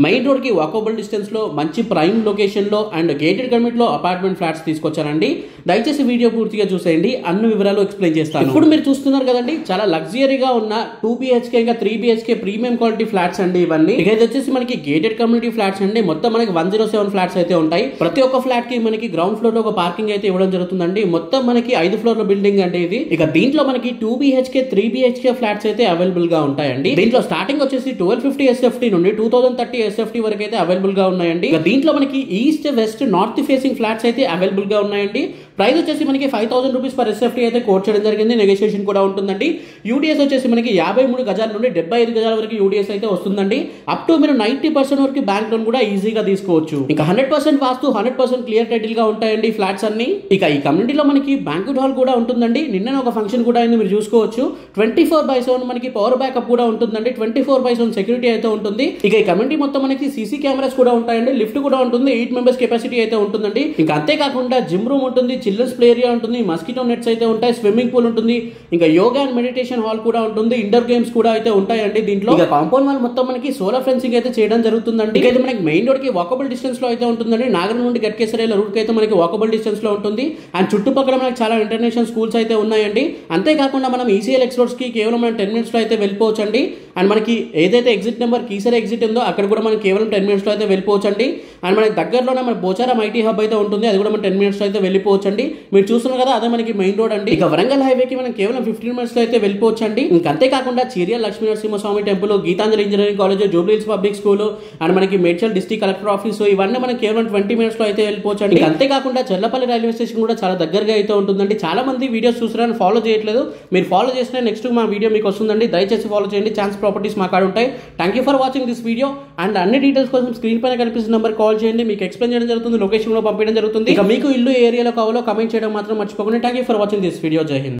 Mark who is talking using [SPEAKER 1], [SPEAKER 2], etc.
[SPEAKER 1] Main road కి walkable distance లో మంచి ప్రైమ్ లొకేషన్ లో అండ్ గేటెడ్ కమ్యూనిటీ లో అపార్ట్మెంట్ ఫ్లాట్స్ తీసుకొచ్చానండి. దయచేసి వీడియో పూర్తిగా చూసేయండి, అన్ని వివరాలు ఎక్స్ప్లెయిన్ చేస్తాను. ఇప్పుడు మీరు చూస్తున్నారు కదండి, చాలా లగ్జరీగా ఉన్న 2 BHK ఇంకా 3 BHK ప్రీమియం క్వాలిటీ ఫ్లాట్స్ అండి ఇవన్నీ. ఇక ఇది వచ్చేసి మనకి గేటెడ్ కమ్యూనిటీ ఫ్లాట్స్ అండి. మొత్తం మనకి 107 ఫ్లాట్స్ అయితే ఉంటాయి. ప్రతి ఒక్క ఫ్లాట్ కి మనకి గ్రౌండ్ ఫ్లోర్ లో ఒక పార్కింగ్ అయితే ఇవ్వడం జరుగుతుందండి. మొత్తం మనకి 5 ఫ్లోర్ల బిల్డింగ్ అండి ఇది. ఇక దీంట్లో మనకి 2 BHK 3 BHK ఫ్లాట్స్ అయితే అవైలబుల్ గా ఉంటాయండి. దీంట్లో స్టార్టింగ్ వచ్చేసి 1250 SFT నుండి 2030 SFT వరకు అయితే అవైలబుల్ గా ఉన్నాయండి. ఇక దీంట్లో మనకి east west north facing flats అయితే అవైలబుల్ గా ఉన్నాయండి. ప్రైస్ వచ్చేసి మనకి 5000 రూపీస్ పర్ SFT అయితే కోట్ చేయడం జరిగింది. నెగోషియేషన్ కూడా ఉంటుందండి. యూడిఎస్ వచ్చేసి మనకి 53 గజాల నుండి 75 గజాల వరకు యూడిఎస్ అయితే వస్తుందండి. అప్ టు మీరు 90% వరకు బ్యాంక్ లోన్ కూడా ఈజీగా తీసుకోవచ్చు. ఇంకా 100% వాస్తు 100% క్లియర్ టైటిల్ గా ఉంటాయండి ఫ్లాట్స్ అన్ని. ఇక ఈ కమ్యూనిటీలో మనకి బ్యాంక్వెట్ హాల్ కూడా ఉంటుందండి. నిన్న ఒక ఫంక్షన్ కూడా అయింది, మీరు చూసుకోవచ్చు. 24/7 మనకి పవర్ బ్యాకప్ కూడా ఉంటుందండి. 24/7 సెక్యూరిటీ అయితే ఉంటుంది. ఇక ఈ కమ్యూనిటీ మొత్తం మనకి సీసీ కెమెరాస్ కూడా ఉంటాయండి. లిఫ్ట్ కూడా ఉంటుంది. 8 మెంబర్స్ కెపాసిటీ అయితే ఉంటుందండి. ఇంకా అంతేకాకుండా జిమ్ రూమ్ ఉంటుంది, చిల్డ్రన్స్ ప్లే ఏరియా ఉంటుంది, మస్కిటో నెట్స్ అయితే ఉంటాయి, స్విమ్మింగ్ పూల్ ఉంటుంది, ఇంకా యోగా అండ్ మెడిటేషన్ హాల్ కూడా ఉంటుంది, ఇండోర్ గేమ్స్ కూడా అయితే ఉంటాయండి దీంట్లో. ఇక కాంపౌండ్ వాల్ మొత్తం మనకి సోలార్ ఫెన్సింగ్ అయితే చేయడం జరుగుతుందండి. ఇక ఇది మనకి మెయిన్ రోడ్ కి వాకబుల్ డిస్టెన్స్ లో అయితే ఉంటుందండి. నాగర్ నుండి గట్కేసరేల రూట్ కి అయితే మనకి వాకబుల్ డిస్టెన్స్ లో ఉంటుంది. అండ్ చుట్టుపక్కల మనకి చాలా ఇంటర్నేషనల్ స్కూల్స్ అయితే ఉన్నాయండి. అంతేకాకుండా మనం ఈసీఎల్ ఎక్స్రోడ్స్ కి కేవలం మనం 10 మినిట్స్ లో అయితే వెళ్ళిపోవచ్చు అండి. అండ్ మనకి ఏదైతే ఎగ్జిట్ నెంబర్ కీసరే ఎగ్జిట్ ఉందో అక్కడ కూడా మనం కేవలం 10 మినిట్స్ లో అయితే వెళ్ళిపోవచ్చు అండి. అండ్ మనకి దగ్గరలోనే మన పోచారం ఐటీ హబ్ అయితే ఉంటుంది, అది కూడా మనం 10 మినిట్స్ లో అయితే వెళ్ళిపోవచ్చు అండి. మీరు చూస్తున్నారు కదా, అదే మనకి మెయిన్ రోడ్ అండి. ఇక వరంగల్ హైవేకి మనం కేవలం 15 మినిట్స్ లో అయితే వెళ్ళిపోవచ్చు అండి. ఇంకా అంతేకాకుండా Cheriyal Lakshmi Narasimhaswamy temple, Geetanjali engineering college, Jubilee Hills public school and మనకి మేడ్చల్ డిస్ట్రిక్ట్ కలెక్టర్ ఆఫీస్, ఇవన్నీ మనం కేవలం 20 మినిట్స్ లో అయితే వెళ్ళిపోవచ్చు అండి. అంతేకాకుండా చెర్లపల్లి రైల్వే స్టేషన్ కూడా చాలా దగ్గరగా అయితే ఉంటుందండి. చాలా మంది వీడియోస్ చూస్తున్నారని ఫాలో చేయట్లేదు, మీరు ఫాలో చేస్తే నెక్స్ట్ మా వీడియో మీకు వస్తుందండి. దయచేసి ఫాలో చేయండి. ఛాన్స్ ప్రాపర్టీస్ మా కాడ ఉంటాయి. Thank you for watching this video. And అన్ని డీటెయిల్స్ కోసం స్క్రీన్ పైన కనిపిస్తున్న నెంబర్ కాల్ చేయండి, మీకు ఎక్స్ప్లెయిన్ చేయడం జరుగుతుంది, లొకేషన్ లో పంపించడం జరుగుతుంది. ఇక మీకు ఇల్లు ఏరియాలో కావాలో కమెంట్ చేయడం మాత్రం మర్చిపోకండి. Thank you for watching this video. జై హింద్.